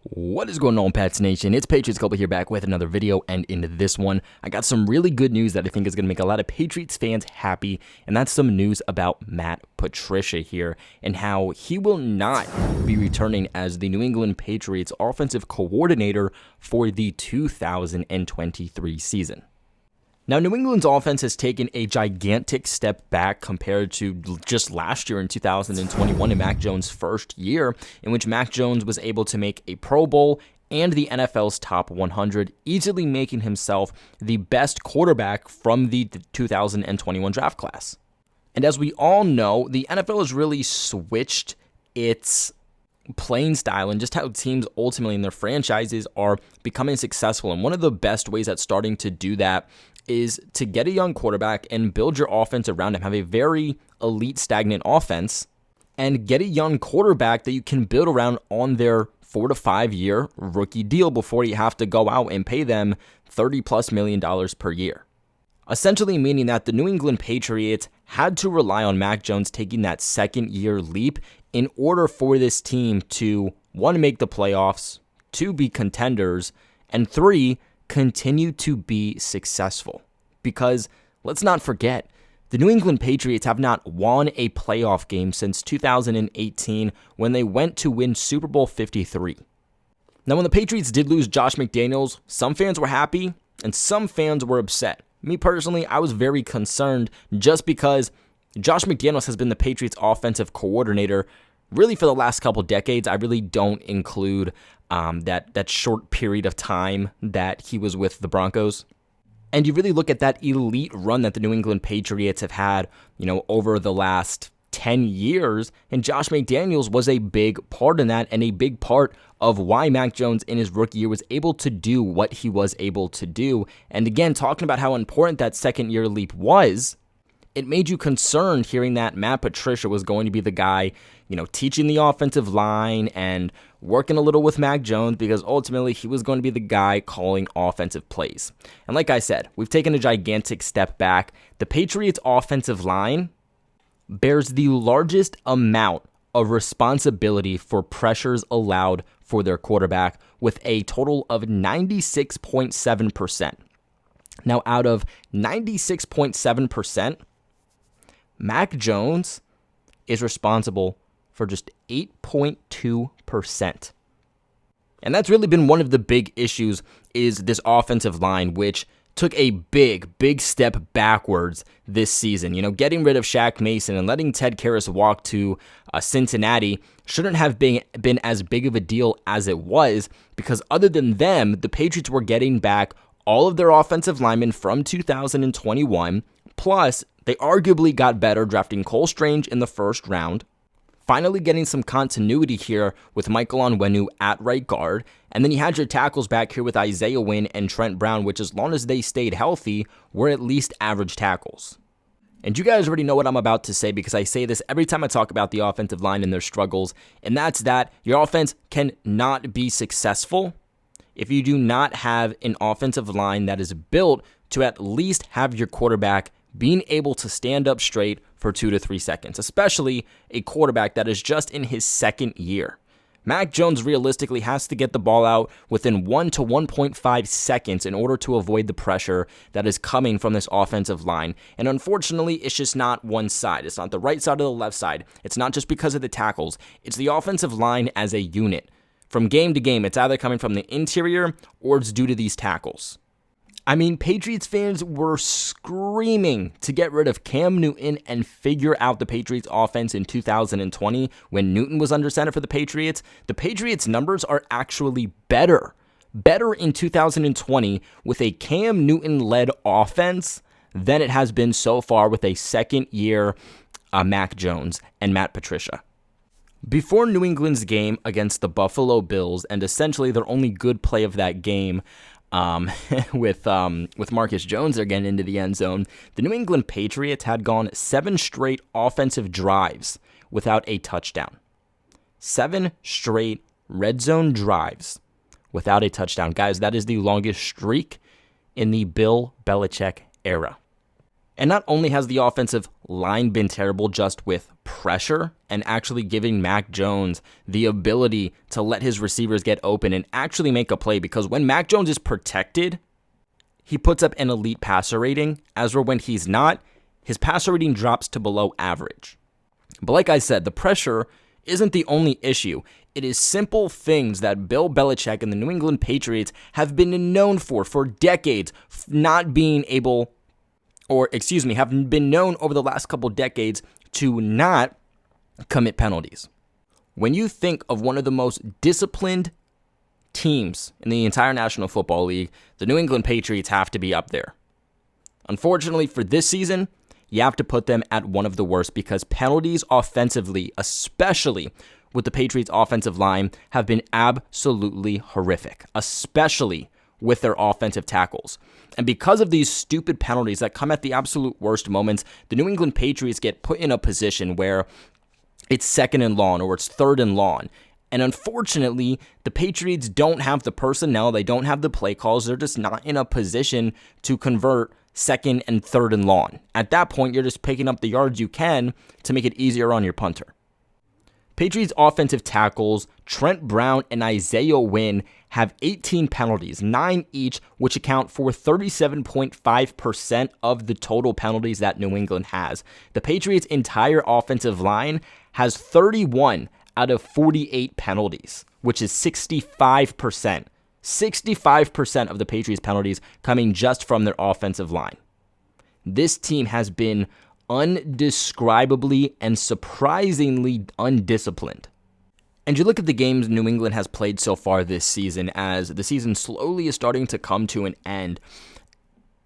What is going on, Pats Nation? It's Patriots Couple here back with another video, and in this one, I got some really good news that I think is going to make a lot of Patriots fans happy, and that's some news about Matt Patricia here, and how he will not be returning as the New England Patriots offensive coordinator for the 2023 season. Now, New England's offense has taken a gigantic step back compared to just last year in 2021 in Mac Jones' first year, in which Mac Jones was able to make a Pro Bowl and the NFL's top 100, easily making himself the best quarterback from the 2021 draft class. And as we all know, the NFL has really switched its playing style and just how teams ultimately in their franchises are becoming successful. And one of the best ways at starting to do that is to get a young quarterback and build your offense around him, have a very elite, stagnant offense, and get a young quarterback that you can build around on their 4 to 5 year rookie deal before you have to go out and pay them $30+ million per year. Essentially meaning that the New England Patriots had to rely on Mac Jones taking that second year leap in order for this team to, 1, make the playoffs, 2, be contenders, and 3, continue to be successful. Because let's not forget, the New England Patriots have not won a playoff game since 2018 when they went to win Super Bowl 53. Now, when the Patriots did lose Josh McDaniels, some fans were happy and some fans were upset. Me personally, I was very concerned just because Josh McDaniels has been the Patriots offensive coordinator really for the last couple decades. I really don't include that short period of time that he was with the Broncos. And you really look at that elite run that the New England Patriots have had, over the last 10 years, and Josh McDaniels was a big part in that and a big part of why Mac Jones in his rookie year was able to do what he was able to do. And again, talking about how important that second year leap was, it made you concerned hearing that Matt Patricia was going to be the guy, teaching the offensive line and working a little with Mac Jones, because ultimately he was going to be the guy calling offensive plays. And like I said, we've taken a gigantic step back. The Patriots offensive line bears the largest amount of responsibility for pressures allowed for their quarterback, with a total of 96.7%. Now, out of 96.7%, Mac Jones is responsible for just 8.2%. And that's really been one of the big issues, is this offensive line, which took a big step backwards this season. Getting rid of Shaq Mason and letting Ted Karras walk to Cincinnati shouldn't have been as big of a deal as it was, because other than them, the Patriots were getting back all of their offensive linemen from 2021, plus they arguably got better drafting Cole Strange in the first round, finally getting some continuity here with Michael Onwenu at right guard, and then you had your tackles back here with Isaiah Wynn and Trent Brown, which, as long as they stayed healthy, were at least average tackles. And you guys already know what I'm about to say, because I say this every time I talk about the offensive line and their struggles, and that's that your offense cannot be successful if you do not have an offensive line that is built to at least have your quarterback being able to stand up straight for 2 to 3 seconds, especially a quarterback that is just in his second year. Mac Jones realistically has to get the ball out within 1 to 1.5 seconds in order to avoid the pressure that is coming from this offensive line. And unfortunately, it's just not one side. It's not the right side or the left side. It's not just because of the tackles. It's the offensive line as a unit. From game to game, it's either coming from the interior or it's due to these tackles. I mean, Patriots fans were screaming to get rid of Cam Newton and figure out the Patriots offense in 2020 when Newton was under center for the Patriots. The Patriots numbers are actually better in 2020 with a Cam Newton-led offense than it has been so far with a second-year Mac Jones and Matt Patricia. Before New England's game against the Buffalo Bills, and essentially their only good play of that game, with Marcus Jones there getting into the end zone, the New England Patriots had gone 7 straight offensive drives without a touchdown. 7 straight red zone drives without a touchdown. Guys, that is the longest streak in the Bill Belichick era. And not only has the offensive line been terrible just with pressure and actually giving Mac Jones the ability to let his receivers get open and actually make a play, because when Mac Jones is protected, he puts up an elite passer rating, as for when he's not, his passer rating drops to below average. But like I said, the pressure isn't the only issue. It is simple things that Bill Belichick and the New England Patriots have been known for decades, not being able, have been known over the last couple decades to not commit penalties. When you think of one of the most disciplined teams in the entire National Football League, the New England Patriots have to be up there. Unfortunately for this season, you have to put them at one of the worst, because penalties offensively, especially with the Patriots' offensive line, have been absolutely horrific, especially with their offensive tackles. And because of these stupid penalties that come at the absolute worst moments, the New England Patriots get put in a position where it's 2nd and long or it's 3rd and long. And unfortunately, the Patriots don't have the personnel, they don't have the play calls, they're just not in a position to convert 2nd and 3rd and long. At that point, you're just picking up the yards you can to make it easier on your punter. Patriots offensive tackles Trent Brown and Isaiah Wynn have 18 penalties, 9 each, which account for 37.5% of the total penalties that New England has. The Patriots' entire offensive line has 31 out of 48 penalties, which is 65%. 65% of the Patriots' penalties coming just from their offensive line. This team has been undescribably and surprisingly undisciplined. And you look at the games New England has played so far this season, as the season slowly is starting to come to an end,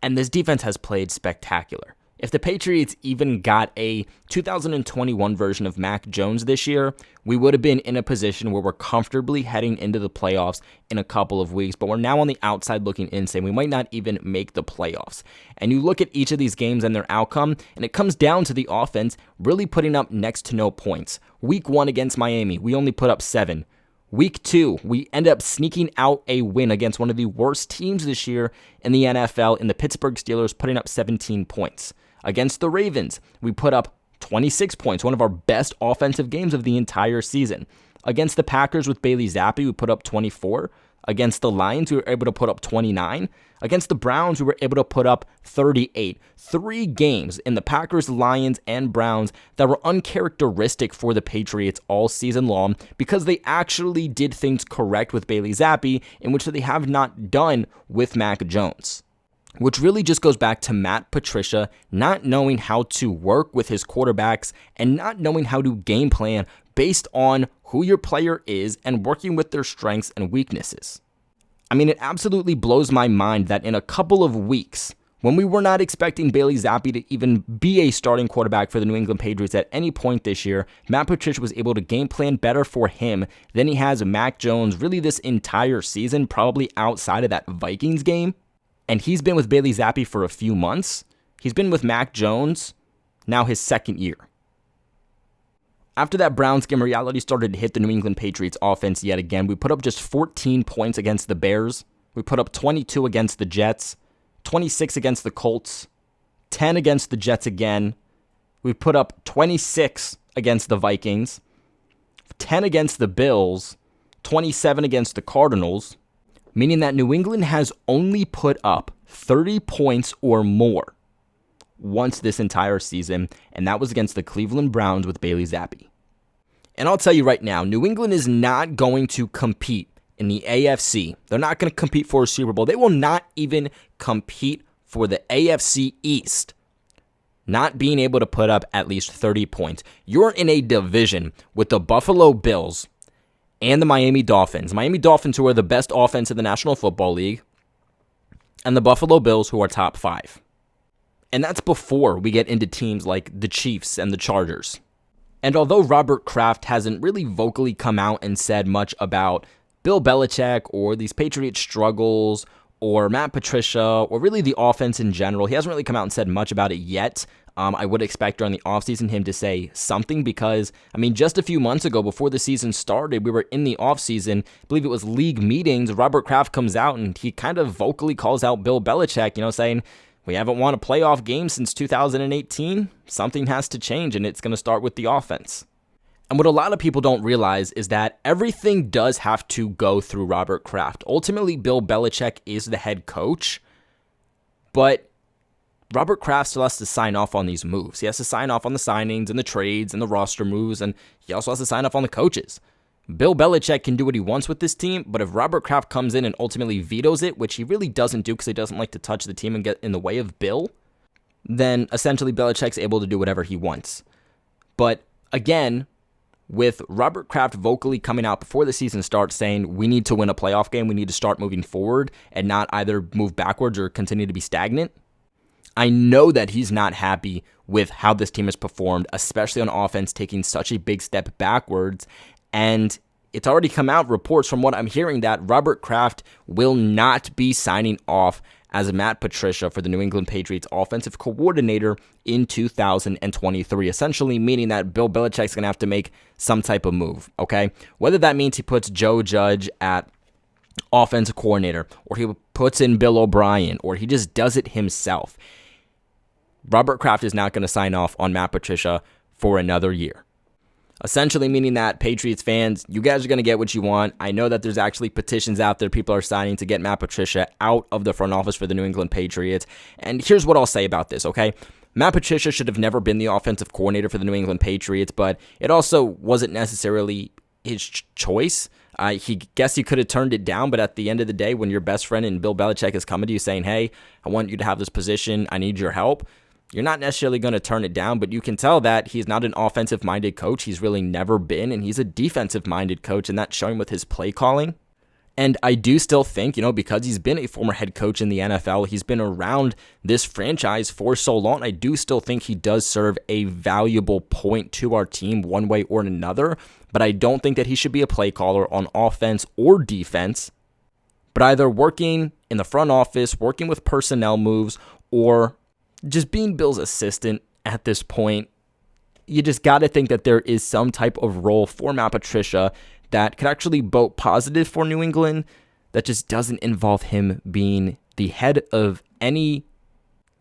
and this defense has played spectacular. If the Patriots even got a 2021 version of Mac Jones this year, we would have been in a position where we're comfortably heading into the playoffs in a couple of weeks, but we're now on the outside looking in, saying we might not even make the playoffs. And you look at each of these games and their outcome, and it comes down to the offense really putting up next to no points. Week 1 against Miami, we only put up 7. Week 2, we end up sneaking out a win against one of the worst teams this year in the NFL, in the Pittsburgh Steelers, putting up 17 points. Against the Ravens, we put up 26 points, one of our best offensive games of the entire season. Against the Packers with Bailey Zappi, we put up 24. Against the Lions, we were able to put up 29. Against the Browns, we were able to put up 38. 3 games in the Packers, Lions, and Browns that were uncharacteristic for the Patriots all season long, because they actually did things correct with Bailey Zappi, in which they have not done with Mac Jones. Which really just goes back to Matt Patricia not knowing how to work with his quarterbacks and not knowing how to game plan based on who your player is and working with their strengths and weaknesses. I mean, it absolutely blows my mind that in a couple of weeks, when we were not expecting Bailey Zappi to even be a starting quarterback for the New England Patriots at any point this year, Matt Patricia was able to game plan better for him than he has Mac Jones really this entire season, probably outside of that Vikings game. And he's been with Bailey Zappi for a few months. He's been with Mac Jones now his 2nd year. After that Browns game, reality started to hit the New England Patriots offense yet again. We put up just 14 points against the Bears. We put up 22 against the Jets, 26 against the Colts, 10 against the Jets again. We put up 26 against the Vikings, 10 against the Bills, 27 against the Cardinals, meaning that New England has only put up 30 points or more once this entire season, and that was against the Cleveland Browns with Bailey Zappi. And I'll tell you right now, New England is not going to compete in the AFC. They're not going to compete for a Super Bowl. They will not even compete for the AFC East, not being able to put up at least 30 points. You're in a division with the Buffalo Bills and the Miami Dolphins. Miami Dolphins, who are the best offense in the National Football League, and the Buffalo Bills, who are top 5. And that's before we get into teams like the Chiefs and the Chargers. And although Robert Kraft hasn't really vocally come out and said much about Bill Belichick or these Patriots struggles or Matt Patricia or really the offense in general, he hasn't really come out and said much about it yet. I would expect during the offseason him to say something because, I mean, just a few months ago before the season started, we were in the offseason, I believe it was league meetings, Robert Kraft comes out and he kind of vocally calls out Bill Belichick, saying, We haven't won a playoff game since 2018. Something has to change, and it's going to start with the offense. And what a lot of people don't realize is that everything does have to go through Robert Kraft. Ultimately, Bill Belichick is the head coach, but Robert Kraft still has to sign off on these moves. He has to sign off on the signings and the trades and the roster moves, and he also has to sign off on the coaches. Bill Belichick can do what he wants with this team, but if Robert Kraft comes in and ultimately vetoes it, which he really doesn't do because he doesn't like to touch the team and get in the way of Bill, then essentially Belichick's able to do whatever he wants. But again, with Robert Kraft vocally coming out before the season starts saying we need to win a playoff game, we need to start moving forward and not either move backwards or continue to be stagnant, I know that he's not happy with how this team has performed, especially on offense, taking such a big step backwards. And it's already come out, reports from what I'm hearing, that Robert Kraft will not be signing off as Matt Patricia for the New England Patriots offensive coordinator in 2023, essentially meaning that Bill Belichick's going to have to make some type of move, okay? Whether that means he puts Joe Judge at offensive coordinator, or he puts in Bill O'Brien, or he just does it himself, Robert Kraft is not going to sign off on Matt Patricia for another year. Essentially meaning that Patriots fans, you guys are going to get what you want. I know that there's actually petitions out there people are signing to get Matt Patricia out of the front office for the New England Patriots. And here's what I'll say about this, okay? Matt Patricia should have never been the offensive coordinator for the New England Patriots, but it also wasn't necessarily his choice. He could have turned it down, but at the end of the day, when your best friend and Bill Belichick is coming to you saying, hey, I want you to have this position, I need your help, you're not necessarily going to turn it down, but you can tell that he's not an offensive-minded coach. He's really never been, and he's a defensive-minded coach, and that's showing with his play calling. And I do still think, because he's been a former head coach in the NFL, he's been around this franchise for so long, I do still think he does serve a valuable point to our team one way or another, but I don't think that he should be a play caller on offense or defense, but either working in the front office, working with personnel moves, or just being Bill's assistant at this point. You just got to think that there is some type of role for Matt Patricia that could actually vote positive for New England, that just doesn't involve him being the head of any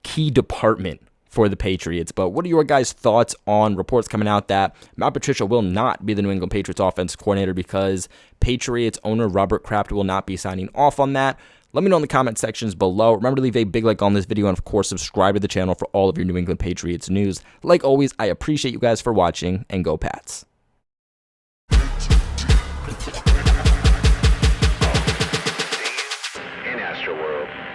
key department for the Patriots. But what are your guys' thoughts on reports coming out that Matt Patricia will not be the New England Patriots offense coordinator because Patriots owner Robert Kraft will not be signing off on that? Let me know in the comment sections below. Remember to leave a big like on this video and, of course, subscribe to the channel for all of your New England Patriots news. Like always, I appreciate you guys for watching, and go Pats. In Astroworld.